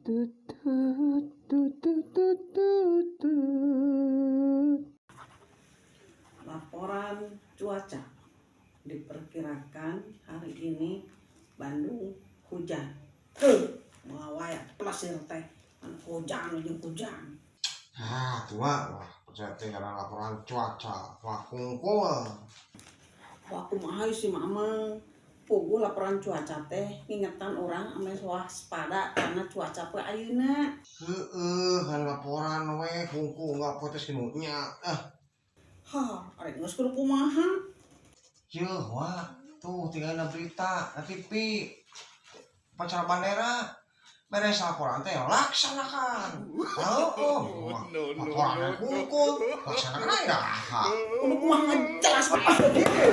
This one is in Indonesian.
Tut, tut, tut, tut, tut, tut, tut. Laporan cuaca diperkirakan hari ini Bandung hujan. Mawaya plasir teh hujan ujung hujan. Tua lah percaya karena laporan cuaca wakungkul. Wah kumaha si mama pugu laporan cuaca teh ngingetan orang ame waspada karena cuaca pe ayeuna. Kan laporan we kungkul nggak potes kinunya. Arek geus kudu kumaha? Wah tuh tinggal berita na TV pacara bandera beres laporan teh laksanakan. Laporan kungkul laksanakan aja. Kudu kumaha jelas apa gitu.